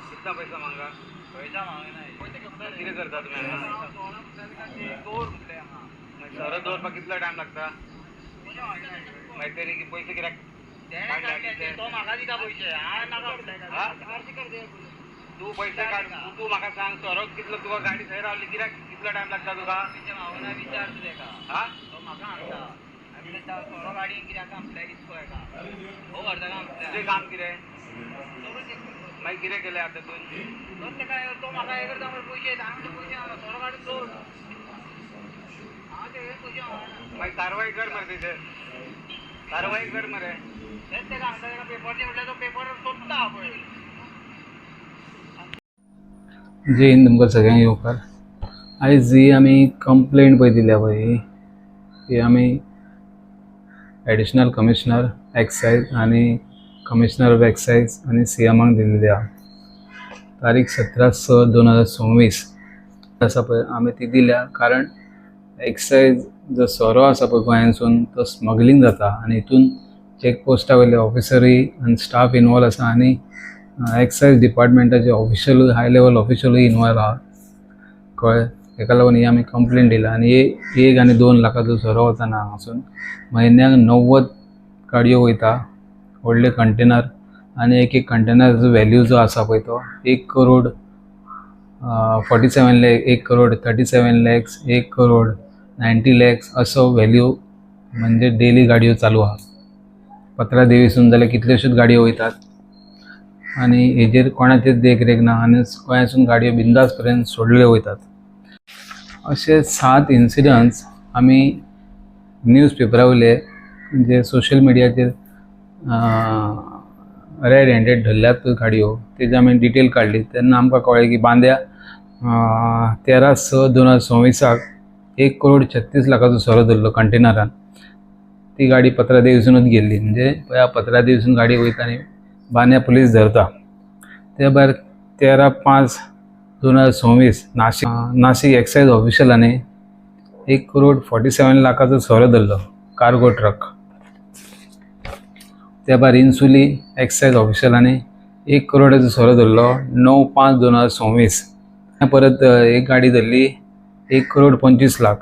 कितना पैसा मांगा? पैसा मांगे नाही किती करता तुम्ही? सर दोन पर कितना टाइम लगता? माहिती नाही की पैसे गिराक तो मागा दिला पैसे तू पैसे काढ तू माका सांग सर कितलं तुका गाडी थंय रावली गिराक कितला टाइम लागता तुका? भावना विचारतले का हा तो माका आणता आम्ही सर गाडी गिराक आपल्या कितको का हो अर्धा काम तुझे काम किरे मागीर कितें केलें आतां तूं काय तो म्हाका हे करता पैसे हांवें पैसे थोडो काडून दवर हांव ते पैसे मागीर कारवाई कर मरे तेजेर कारवाई कर मरे तेच तेका सांगता तेका पेपरचे म्हटल्यार तो पेपर सोदता पळय. जय हिंद तुमकां सगळ्यांक येवकार. आयज जी आमी कंप्लेंट पळय दिल्या पळय ती आमी एडिशनल कमिशनर एक्सायज आनी कमिशनर ऑफ एक्सायज आनी सीएमाक दिल्ली आहा. तारीख 17/6/2026 आसा पळय आमी ती दिल्या. कारण एक्सायज जो सोरो आसा पळय गोंयांसून तो स्मगलींग जाता आनी हितून चेकपोस्टा वयले ऑफिसरूय आनी स्टाफ इनवॉल्व आसा आनी एक्सायज डिपार्टमेंटाचे ऑफिशल हाय लेवल ऑफिशलूय इनवॉल्व आहा कळ्ळें. हेका लागून ही आमी कंप्लेंट दिला आनी 1 आनी 2 लाखाचो सोरो वचना हांगासून म्हयन्याक 90 गाडयो वयता व्हडले कंटेनर आनी एक कंटेनराचो व्हॅल्यू जो आसा पळय तो 1 करोड 47 लाख 1 करोड 37 lakhs 1 करोड 90 lakhs असो व्हॅल्यू म्हणजे डेली गाडयो चालू आहा. पत्रा देवीसून जाल्यार कितल्योश्योच गाडयो वयतात आनी हेजेर कोणाचेच देखरेख ना आनी गोंयासून गाडयो बिंदास पर्यंत सोडल्यो वयतात. अशे 7 इन्सिडंट्स आमी न्यूज पेपरा वयले जे सोशल मिडियाचेर रेड हँडेड धरल्यात गाडयो तेजी आमी डिटेल काडली. तेन्ना आमकां कळ्ळें की बांद्या 13/6/2026 1 करोड 36 लाखाचो सोरो धरलो कंटेनरान. ती गाडी पत्रा देवीसूनच गेल्ली म्हणजे पळय पत्रा देवीसून गाडी वयता आनी बांद्या पुलीस धरता. त्या भायर 13/5/2026 नाशिक एक्सायज ऑफिशलांनी 1 करोड 47 लाखाचो सोरो धरलो कार्गो ट्रक. त्या भायर इन्सुली एक्सायज ऑफिशलांनी 1 करोडाचो सोरो धरलो 9/5/2026. परत एक गाडी धरली 1 करोड 25 लाख.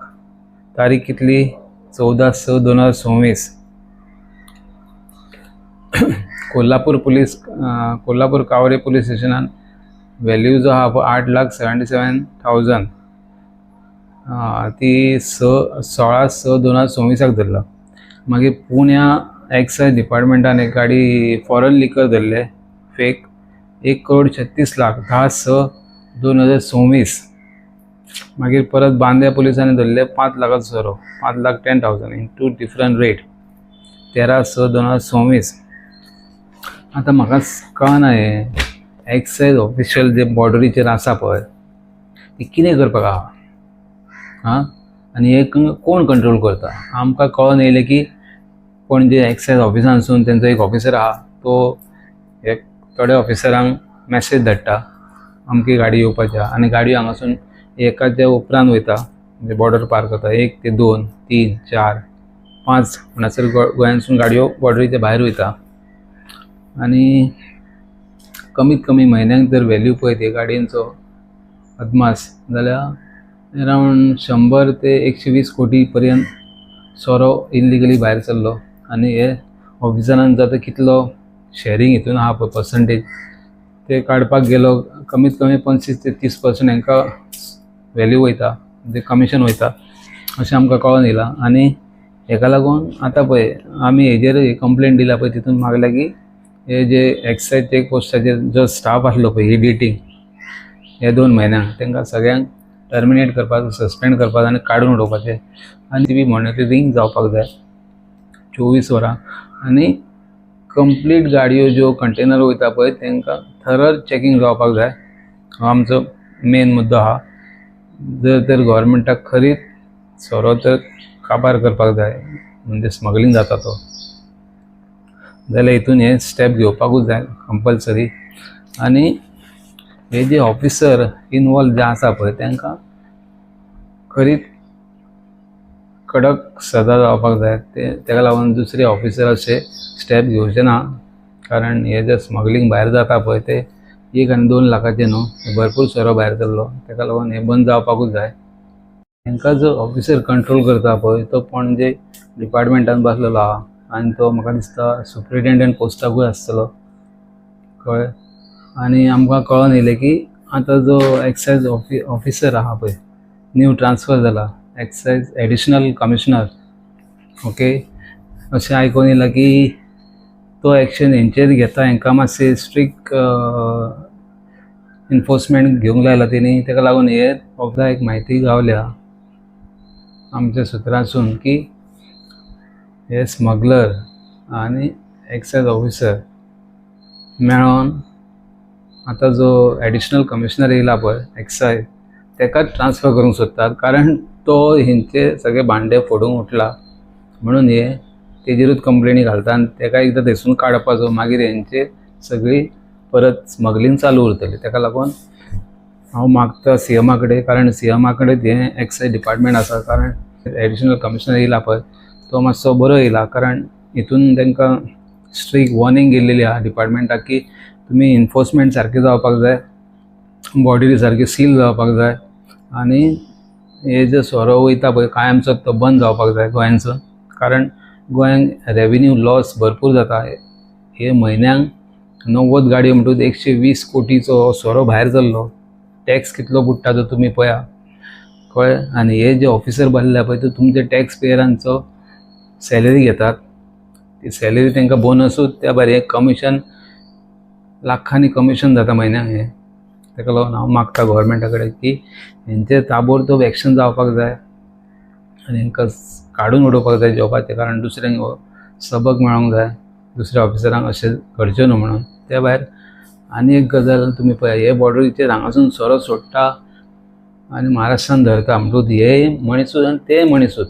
तारीख कितली 14/6/2026. कोल्हापूर कावरे पुलीस स्टेशनान व्हॅल्यू जो आहा 8,77,000 ती 16/6/2026 धरला. मागीर पुण्या एक्सायज डिपार्टमेंटान एक गाडी फॉरेन लिकर धरले फेक 1 करोड 36 लाख 10/6/2026. मागीर परत बांद्या पुलिसांनी धरले 5 लाखाचो सोरो 5,10,000 इन 2 डिफरंट रेट 13/6/2026. आतां म्हाका कळना हे एक्सायज ऑफिशियल जे बॉर्डरीचेर आसा पळय ती कितें करपाक आहा हां आनी हे कोण कंट्रोल करता. आमकां कळोन येयलें की पणजे एक्सायज ऑफिसानसून तेंचो एक ऑफिसर आहा तो एक थोड्या ऑफिसरांक मॅसेज धाडटा अमकी गाडी येवपाची आहा आनी गाडयो हांगासून एकाच्या उपरांत वयता म्हणजे बॉर्डर पार करता 1 ते 2 3 4 5 म्हणसर गोंयांसून गाडयो बॉर्डरीच्या भायर वयता. आनी कमीत कमी म्हयन्याक जर व्हॅल्यू पळयत हे गाडयेंचो अदमास जाल्यार अरावंड 100 ते 120 कोटी पर्यंत सोरो इल्लिगली भायर चल्लो. आनी हे ऑफिसरान जाता कितलो शेअरिंग हितून आहा पळय पर्संटेज ते काडपाक गेलो कमीत कमी 25 ते 30% हांकां व्हॅल्यू वयता म्हणजे कमिशन वयता अशें आमकां कळोन येयलां. आनी हेका लागून आतां पळय आमी हेजेर कंप्लेंट दिला पळय तितून मागल्या की हे जे एक्सायज चेक पोस्टाचेर जो स्टाफ आसलो पळय ही डिटींग हे 2 म्हयन्यांक तांकां सगळ्यांक टर्मिनेट करपाचो सस्पेंड करपाचो आनी काडून उडोवपाचें. आनी ती बी मॉनिटरींग जावपाक जाय 24 वरां. आनी कंप्लीट गाडयो ज्यो कंटेनर वयता पळय तांकां थरर चॅकींग जावपाक जाय. हो आमचो मेन मुद्दो आहा. जर तर गव्हर्मेंटाक खरीच सोरो तर काबार करपाक जाय म्हणजे स्मगलींग जाता तो जाल्यार हितून हे स्टेप घेवपाकूच जाय कंपल्सरी. आनी हे जे ऑफिसर इनवॉल्व जे आसा पळय तांकां खरीच कडक सजा जावपाक जाय. तेका लागून दुसरे ऑफिसर असे स्टेप घेवचे ना, कारण हे जे स्मगलिंग भायर जाता पळय ते 1 आनी 2 लाखाचे न्हू, भरपूर सोरो भायर सरलो. तेका लागून हे बंद जावपाकूच जाय. तांकां जो ऑफिसर कंट्रोल करता पळय तो पणजे डिपार्टमेंटान बसलेलो आहा आनी तो म्हाका दिसता सुप्रिटेंडंट पोस्टाकूय आसतलो कळ्ळें. आनी आमकां कळोन येयलें की आतां जो एक्सायज ऑफिसर आहा पळय न्यू ट्रान्सफर जाला, एक्सायज एडिशनल कमिशनर, ओके, अशें आयकून येयलां की तो एक्शन हेंचेर घेता. हांकां मातशें स्ट्रिक्ट इन्फोर्समेंट घेवंक लायला तेणी. तेका लागून हे वखदां एक म्हायती गावल्या आमच्या सुत्रांसून की हे स्मगलर आनी एक्सायज ऑफिसर मेळोन आतां जो एडिशनल कमिशनर येयला पळय एक्सायज तेकाच ट्रान्सफर करूंक सोदतात, कारण तो हेंचे सगळे भांडे फोडूंक उठला म्हणून हे तेजेरूच कंप्लेनी घालता आनी तेका एकदां थंयसून काडपाचो. मागीर हेंचे सगळी परत स्मगलिंग चालू उरतली. तेका लागून हांव मागता CMा कडेन, कारण CMा कडेन हें एक्सायज डिपार्टमेंट आसा, कारण एडिशनल कमिशनर येयला पळय तो मातसो बरो येयला, कारण हितून तांकां स्ट्रिक्ट वॉर्निंग गेल्लेली आहा डिपार्टमेंटाक की तुमी इन्फोर्समेंट सारकें जावपाक जाय, बॉडी सारकी सील जावपाक जाय आनी हे जे सोरो वयता पळय कायमचो तो बंद जावपाक जाय गोंयांसून, कारण गोंयांत रेवेन्यू लॉस भरपूर जाता. हे म्हयन्यांक 90 गाडयो म्हणटूच 120 कोटीचो सोरो भायर सरलो. टॅक्स कितलो बुडटा तो तुमी पळया कळ्ळें. आनी हे जे ऑफिसर बसल्या पळय ते तुमचे टॅक्स पेयरांचो सॅलरी घेतात. ती सॅलरी तांकां बोनसूच त्या भायर हे कमिशन लाखांनी कमिशन जाता म्हयन्याक हे. ताका लागून हांव मागता गव्हर्मेंटा कडेन की हेंचेर ताबडतोब एक्शन जावपाक जाय आनी हांकां काडून उडोवपाक जाय जॉबाचें, कारण दुसऱ्यांक सबक मेळोंक जाय दुसऱ्या ऑफिसरांक अशें करचें न्हू म्हणून. त्या भायर आनी एक गजाल तुमी पळया, हे बॉर्डरीचेर हांगासून सोरो सोडटा आनी महाराष्ट्रान धरता म्हणटूच हे मणिसूत आनी ते मणिसूत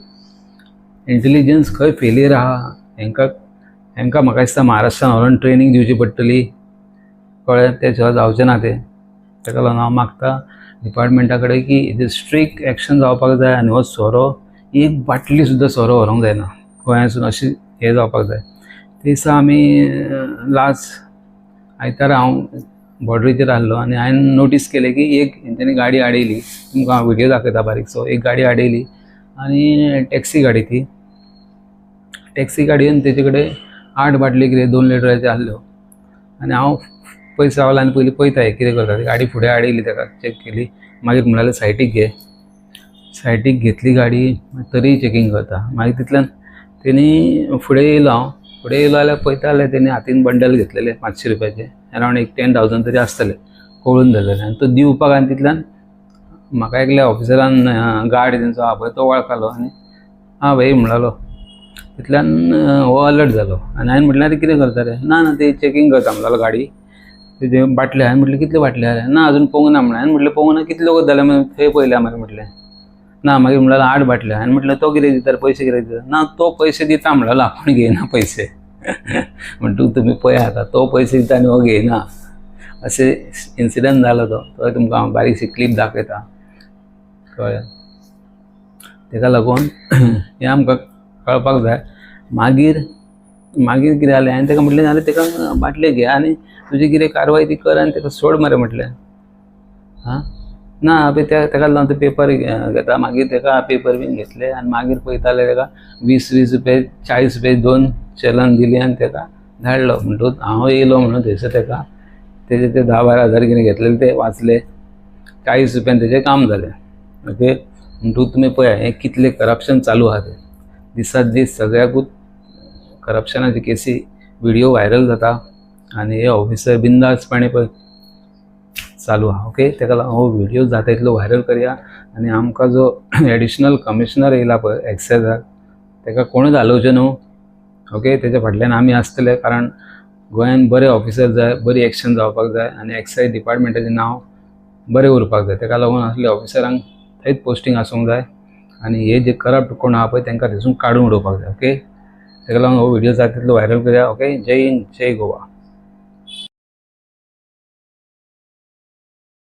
इंटेलिजन्स खंय फेलियर आहा. हांकां म्हाका दिसता महाराष्ट्रान व्हरोन ट्रेनींग दिवची पडटली कळ्ळें. ते शिवाय जावचें ना तें. ताका लागून हांव मागता डिपार्टमेंटा कडेन की हेजेर स्ट्रिक्ट एक्शन जावपाक जाय आनी हो सोरो एक बाटली सुद्दां सोरो व्हरोंक जायना गोंयांसून, अशें हें जावपाक जाय. ते दिसा आमी लास्ट आयतारा हांव बॉर्डरीचेर आहलो आनी हांवें नोटीस केलें की एक हेंच्यांनी गाडी आडयली. तुमकां हांव व्हिडियो दाखयता बारीकसो. एक गाडी आडयली आनी टॅक्सी गाडी, ती टॅक्सी गाडयेन तेजे कडेन 8 बाटली कितें 2 लिटराच्यो आहल्यो. आनी हांव पयस रावला आनी पयलीं पळयता हे कितें करता. ती गाडी फुडें आडयली, ताका चॅक केली, मागीर म्हणलें सायटीक घे. सायटीक घेतली गाडी, तरी चॅकींग करता. मागीर तितल्यान तेणी फुडें येयलो, हांव फुडें येयलो जाल्यार पळयता जाल्यार तेणी हातीन बंडल घेतलेले 500 रुपयाचे, अरावंड एक 10,000 तरी आसतले, कळून धरलेले. आनी तो दिवपाक आनी तितल्यान म्हाका एकल्या ऑफिसरान गार्ड तेंचो आहा पळय तो वळखलो आनी आं भाई म्हणलो. तितल्यान हो अलर्ट जालो आनी हांवें म्हटल्यार कितें करता रे. ना ना ते चॅकींग करता म्हणलो गाडी, तेजे बाटले. हांवें म्हटलें कितल्यो बाटले जाले. ना अजून पळोवंक ना म्हणलें. हांवें म्हटलें पळोवंक ना, कितल्यो वगत जाल्या मागीर थंय पळयल्या मागीर म्हटलें. ना मागीर म्हणलें 8 बाटल्यो. हांवें म्हटलें तो कितें दिता, पयशे कितें दिता. ना तो पयशे दिता म्हणलेलो, आपूण घेयना पयशे. म्हणटूच तुमी पळया आतां, तो पयशे दिता आनी हो घेयना. अशें इन्सिडंट जालो तो. तो तुमकां हांव बारीकशी क्लीप दाखयता कळ्ळें. ताका लागून हें आमकां कळपाक जाय. मागीर कितें जालें, हांवें ताका म्हटलें जाल्यार ताका बाटले घे आनी तुजी कितें कारवाय ती कर आनी ताका सोड मरे म्हटलें. हां ना ताका लागून ते पेपर घेता. मागीर ताका पेपर बीन घेतले आनी मागीर पळयता जाल्यार ताका 20 रुपया 40 रुपया 2 चलन दिली आनी ताका धाडलो. म्हणटूच हांव येयलो म्हणून थंयसर ताका तेजे ते 10-12 हजार कितें घेतलेले ते वाचले. 40 रुपयान तेजें काम जालें. ओके. म्हणटूच तुमी पळया हें कितलें करप्शन चालू आहा तें. दिसात दीस सगळ्याकूच करप्शनाची केसी व्हिडियो व्हायरल जाता आनी हे ऑफिसर बिंदासपणे पळय चालू आहा. ओके. ताका लागून हो व्हिडियो जाता तितलो व्हायरल करया आनी आमकां जो एडिशनल कमिशनर येयला पळय एक्सायजाक ताका कोणूच हालोवचें न्हू. ओके. तेच्या फाटल्यान आमी आसतले, कारण गोंयांत बरे ऑफिसर जाय, बरी एक्शन जावपाक जाय आनी एक्सायज डिपार्टमेंटाचें नांव बरें उरपाक जाय. ताका लागून असल्या ऑफिसरांक थंयच पोस्टींग आसूंक जाय आनी हे जे करप्ट कोण आहा पळय तांकां थंयसून काडून उडोवपाक जाय. ओके. ताका लागून हो व्हिडियो जाता तितलो व्हायरल करया. ओके. जय हिंद, जय गोवा.